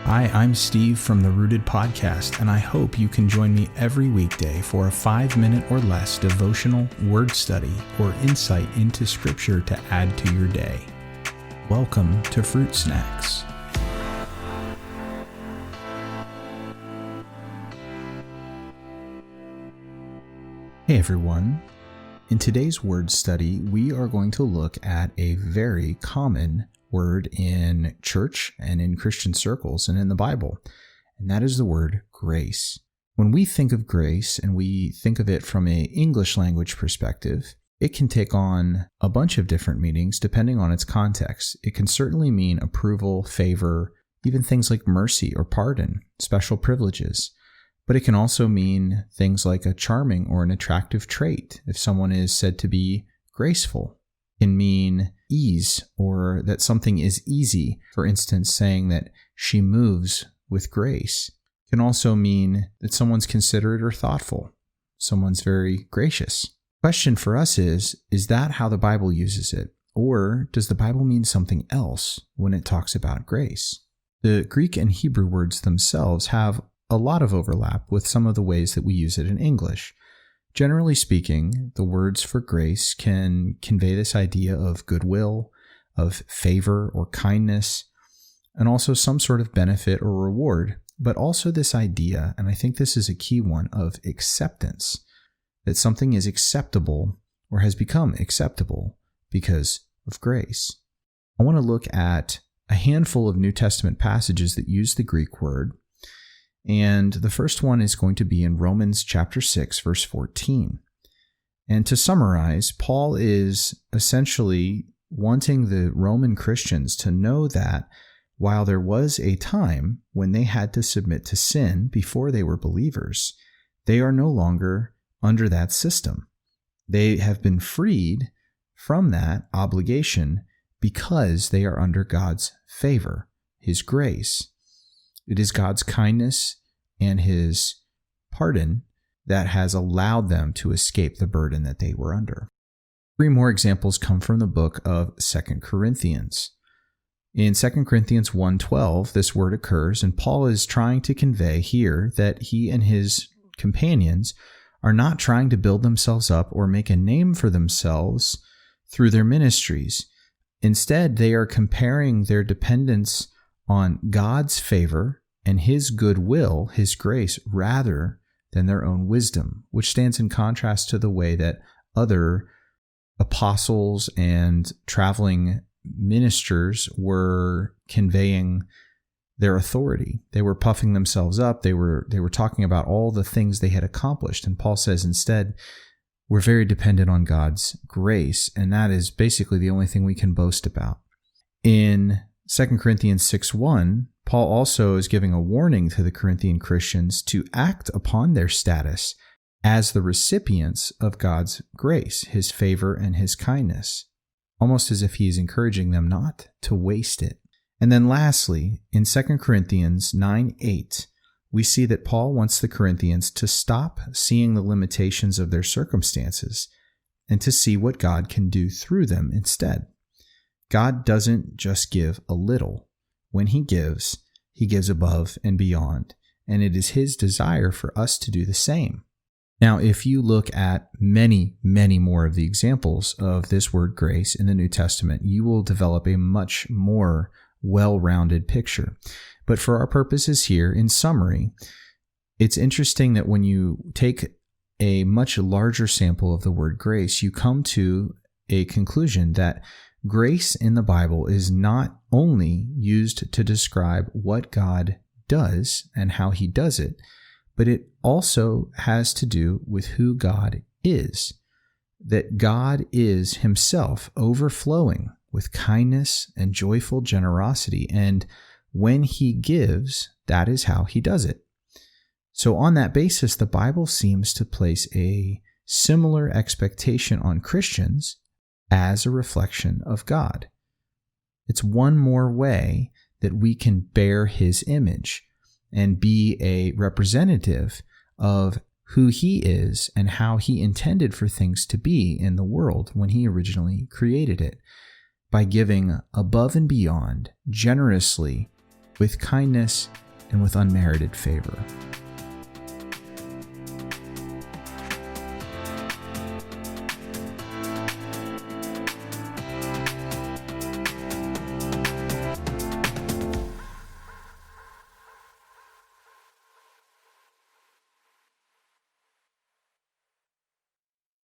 Hi, I'm Steve from the Rooted Podcast, and I hope you can join me every weekday for a 5-minute or less devotional word study or insight into Scripture to add to your day. Welcome to Fruit Snacks. Hey everyone. In today's word study, we are going to look at a very common word in church and in Christian circles and in the Bible, and that is the word grace. When we think of grace and we think of it from an English language perspective, it can take on a bunch of different meanings depending on its context. It can certainly mean approval, favor, even things like mercy or pardon, special privileges. But it can also mean things like a charming or an attractive trait. If someone is said to be graceful, it can mean ease or that something is easy. For instance, saying that she moves with grace. It can also mean that someone's considerate or thoughtful. Someone's very gracious. Question for us is that how the Bible uses it? Or does the Bible mean something else when it talks about grace? The Greek and Hebrew words themselves have a lot of overlap with some of the ways that we use it in English. Generally speaking, the words for grace can convey this idea of goodwill, of favor or kindness, and also some sort of benefit or reward, but also this idea, and I think this is a key one, of acceptance, that something is acceptable or has become acceptable because of grace. I want to look at a handful of New Testament passages that use the Greek word. And the first one is going to be in Romans chapter 6, verse 14. And to summarize, Paul is essentially wanting the Roman Christians to know that while there was a time when they had to submit to sin before they were believers, they are no longer under that system. They have been freed from that obligation because they are under God's favor, His grace. It is God's kindness and His pardon that has allowed them to escape the burden that they were under. 3 more examples come from the book of 2 Corinthians. In 2 Corinthians 1:12, this word occurs, and Paul is trying to convey here that he and his companions are not trying to build themselves up or make a name for themselves through their ministries. Instead, they are comparing their dependence on God's favor and His goodwill, His grace, rather than their own wisdom, which stands in contrast to the way that other apostles and traveling ministers were conveying their authority. They were puffing themselves up. They were talking about all the things they had accomplished. And Paul says instead, we're very dependent on God's grace, and that is basically the only thing we can boast about. In 2 Corinthians 6:1, Paul also is giving a warning to the Corinthian Christians to act upon their status as the recipients of God's grace, His favor, and His kindness, almost as if he is encouraging them not to waste it. And then lastly, in 2 Corinthians 9:8, we see that Paul wants the Corinthians to stop seeing the limitations of their circumstances and to see what God can do through them instead. God doesn't just give a little. When He gives above and beyond, and it is His desire for us to do the same. Now, if you look at many, many more of the examples of this word grace in the New Testament, you will develop a much more well-rounded picture. But for our purposes here, in summary, it's interesting that when you take a much larger sample of the word grace, you come to a conclusion that grace in the Bible is not only used to describe what God does and how He does it, but it also has to do with who God is. That God is Himself overflowing with kindness and joyful generosity, and when He gives, that is how He does it. So on that basis, the Bible seems to place a similar expectation on Christians as a reflection of God. It's one more way that we can bear His image and be a representative of who He is and how He intended for things to be in the world when He originally created it, by giving above and beyond generously with kindness and with unmerited favor.